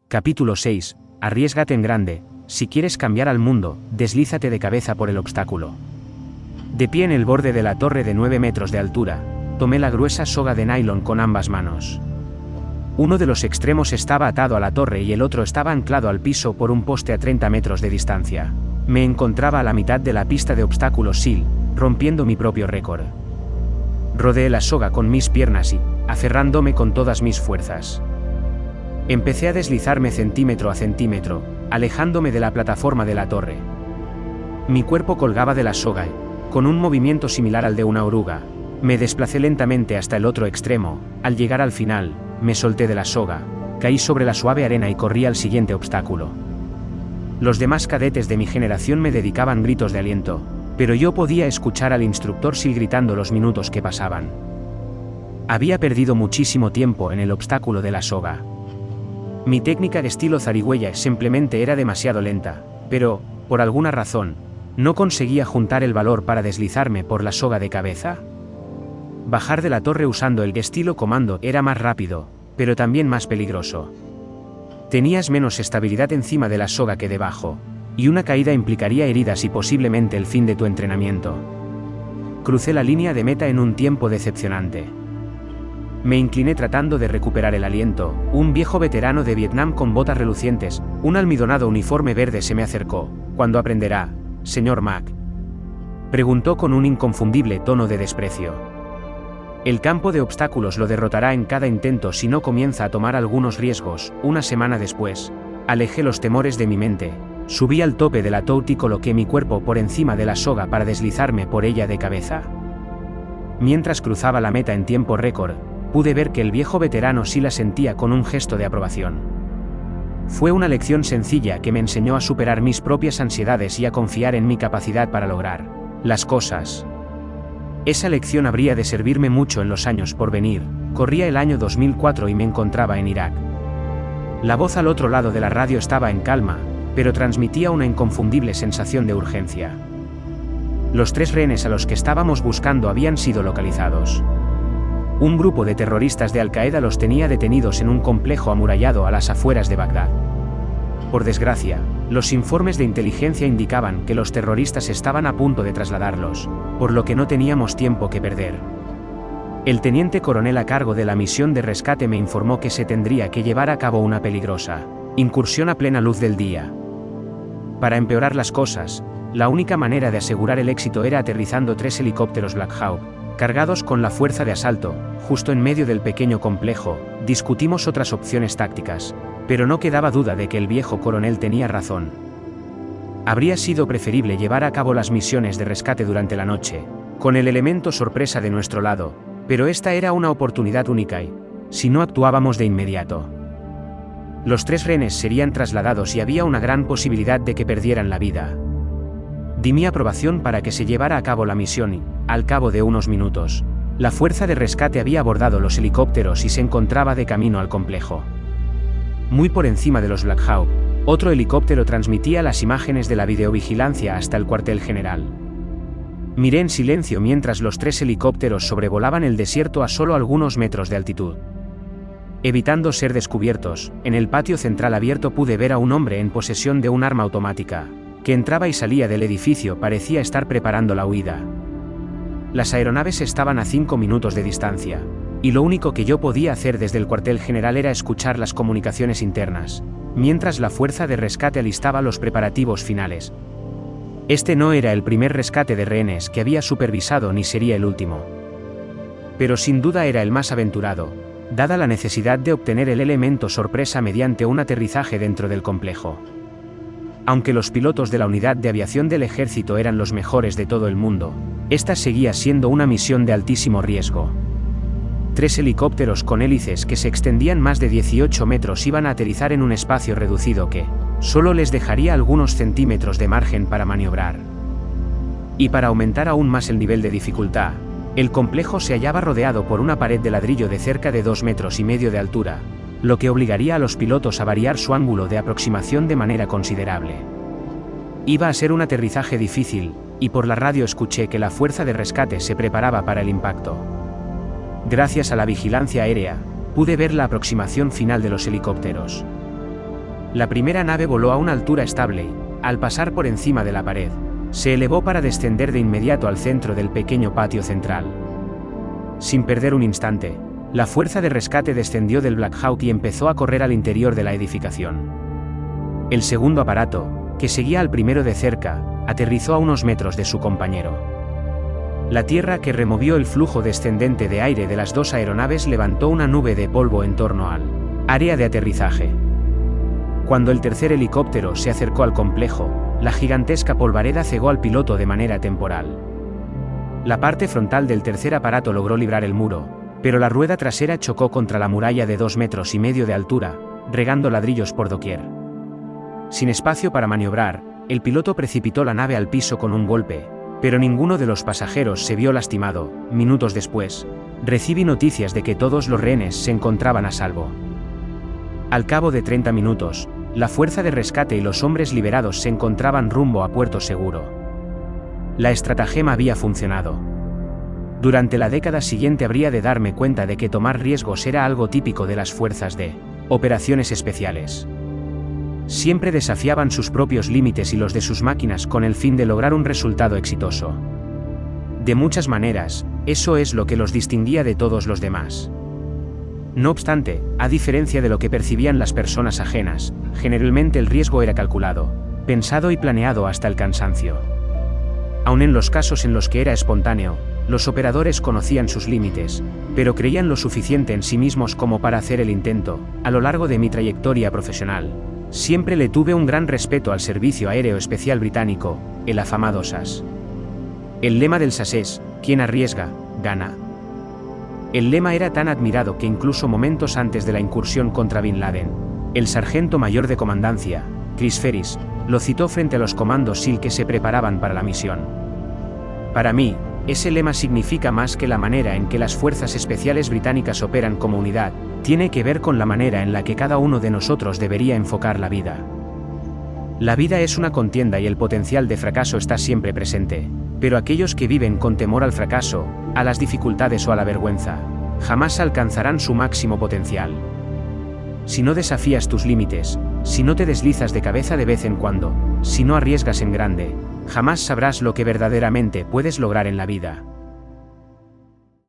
Capítulo 6. Arriésgate en grande. Si quieres cambiar al mundo, deslízate de cabeza por el obstáculo. De pie en el borde de la torre de 9 metros de altura, tomé la gruesa soga de nylon con ambas manos. Uno de los extremos estaba atado a la torre y el otro estaba anclado al piso por un poste a 30 metros de distancia. Me encontraba a la mitad de la pista de obstáculos SEAL, rompiendo mi propio récord. Rodeé la soga con mis piernas y, aferrándome con todas mis fuerzas, empecé a deslizarme centímetro a centímetro, alejándome de la plataforma de la torre. Mi cuerpo colgaba de la soga y, con un movimiento similar al de una oruga, me desplacé lentamente hasta el otro extremo. Al llegar al final, me solté de la soga, caí sobre la suave arena y corrí al siguiente obstáculo. Los demás cadetes de mi generación me dedicaban gritos de aliento, pero yo podía escuchar al instructor SEAL gritando los minutos que pasaban. Había perdido muchísimo tiempo en el obstáculo de la soga. Mi técnica de estilo zarigüeya simplemente era demasiado lenta, pero, por alguna razón, no conseguía juntar el valor para deslizarme por la soga de cabeza. Bajar de la torre usando el estilo comando era más rápido, pero también más peligroso. Tenías menos estabilidad encima de la soga que debajo, y una caída implicaría heridas y posiblemente el fin de tu entrenamiento. Crucé la línea de meta en un tiempo decepcionante. Me incliné tratando de recuperar el aliento. Un viejo veterano de Vietnam con botas relucientes, un almidonado uniforme verde se me acercó. ¿Cuándo aprenderá, señor Mac?, preguntó con un inconfundible tono de desprecio. El campo de obstáculos lo derrotará en cada intento si no comienza a tomar algunos riesgos. Una semana después, alejé los temores de mi mente, subí al tope de la toute y coloqué mi cuerpo por encima de la soga para deslizarme por ella de cabeza. Mientras cruzaba la meta en tiempo récord, pude ver que el viejo veterano sí la sentía con un gesto de aprobación. Fue una lección sencilla que me enseñó a superar mis propias ansiedades y a confiar en mi capacidad para lograr las cosas. Esa lección habría de servirme mucho en los años por venir. Corría el año 2004 y me encontraba en Irak. La voz al otro lado de la radio estaba en calma, pero transmitía una inconfundible sensación de urgencia. Los 3 rehenes a los que estábamos buscando habían sido localizados. Un grupo de terroristas de Al-Qaeda los tenía detenidos en un complejo amurallado a las afueras de Bagdad. Por desgracia, los informes de inteligencia indicaban que los terroristas estaban a punto de trasladarlos, por lo que no teníamos tiempo que perder. El teniente coronel a cargo de la misión de rescate me informó que se tendría que llevar a cabo una peligrosa incursión a plena luz del día. Para empeorar las cosas, la única manera de asegurar el éxito era aterrizando 3 helicópteros Black Hawk, cargados con la fuerza de asalto, justo en medio del pequeño complejo. Discutimos otras opciones tácticas, pero no quedaba duda de que el viejo coronel tenía razón. Habría sido preferible llevar a cabo las misiones de rescate durante la noche, con el elemento sorpresa de nuestro lado, pero esta era una oportunidad única y, si no actuábamos de inmediato, los 3 rehenes serían trasladados y había una gran posibilidad de que perdieran la vida. Di mi aprobación para que se llevara a cabo la misión y, al cabo de unos minutos, la fuerza de rescate había abordado los helicópteros y se encontraba de camino al complejo. Muy por encima de los Black Hawk, otro helicóptero transmitía las imágenes de la videovigilancia hasta el cuartel general. Miré en silencio mientras los 3 helicópteros sobrevolaban el desierto a solo algunos metros de altitud. Evitando ser descubiertos, en el patio central abierto pude ver a un hombre en posesión de un arma automática, que entraba y salía del edificio. Parecía estar preparando la huida. Las aeronaves estaban a 5 minutos de distancia, y lo único que yo podía hacer desde el cuartel general era escuchar las comunicaciones internas, mientras la fuerza de rescate alistaba los preparativos finales. Este no era el primer rescate de rehenes que había supervisado ni sería el último. Pero sin duda era el más aventurado, dada la necesidad de obtener el elemento sorpresa mediante un aterrizaje dentro del complejo. Aunque los pilotos de la unidad de aviación del ejército eran los mejores de todo el mundo, esta seguía siendo una misión de altísimo riesgo. 3 helicópteros con hélices que se extendían más de 18 metros iban a aterrizar en un espacio reducido que solo les dejaría algunos centímetros de margen para maniobrar. Y para aumentar aún más el nivel de dificultad, el complejo se hallaba rodeado por una pared de ladrillo de cerca de 2,5 metros de altura, lo que obligaría a los pilotos a variar su ángulo de aproximación de manera considerable. Iba a ser un aterrizaje difícil, y por la radio escuché que la fuerza de rescate se preparaba para el impacto. Gracias a la vigilancia aérea, pude ver la aproximación final de los helicópteros. La primera nave voló a una altura estable y, al pasar por encima de la pared, se elevó para descender de inmediato al centro del pequeño patio central. Sin perder un instante, la fuerza de rescate descendió del Black Hawk y empezó a correr al interior de la edificación. El segundo aparato, que seguía al primero de cerca, aterrizó a unos metros de su compañero. La tierra que removió el flujo descendente de aire de las dos aeronaves levantó una nube de polvo en torno al área de aterrizaje. Cuando el tercer helicóptero se acercó al complejo, la gigantesca polvareda cegó al piloto de manera temporal. La parte frontal del tercer aparato logró librar el muro, pero la rueda trasera chocó contra la muralla de 2,5 metros de altura, regando ladrillos por doquier. Sin espacio para maniobrar, el piloto precipitó la nave al piso con un golpe, pero ninguno de los pasajeros se vio lastimado. Minutos después, recibí noticias de que todos los rehenes se encontraban a salvo. Al cabo de 30 minutos, la fuerza de rescate y los hombres liberados se encontraban rumbo a puerto seguro. La estratagema había funcionado. Durante la década siguiente habría de darme cuenta de que tomar riesgos era algo típico de las fuerzas de operaciones especiales. Siempre desafiaban sus propios límites y los de sus máquinas con el fin de lograr un resultado exitoso. De muchas maneras, eso es lo que los distinguía de todos los demás. No obstante, a diferencia de lo que percibían las personas ajenas, generalmente el riesgo era calculado, pensado y planeado hasta el cansancio. Aun en los casos en los que era espontáneo, los operadores conocían sus límites, pero creían lo suficiente en sí mismos como para hacer el intento. A lo largo de mi trayectoria profesional, siempre le tuve un gran respeto al Servicio Aéreo Especial Británico, el afamado SAS. El lema del SAS es: quien arriesga, gana. El lema era tan admirado que incluso momentos antes de la incursión contra Bin Laden, el sargento mayor de comandancia, Chris Ferris, lo citó frente a los comandos SEAL que se preparaban para la misión. Para mí, ese lema significa más que la manera en que las fuerzas especiales británicas operan como unidad, tiene que ver con la manera en la que cada uno de nosotros debería enfocar la vida. La vida es una contienda y el potencial de fracaso está siempre presente, pero aquellos que viven con temor al fracaso, a las dificultades o a la vergüenza, jamás alcanzarán su máximo potencial. Si no desafías tus límites, si no te deslizas de cabeza de vez en cuando, si no arriesgas en grande, jamás sabrás lo que verdaderamente puedes lograr en la vida.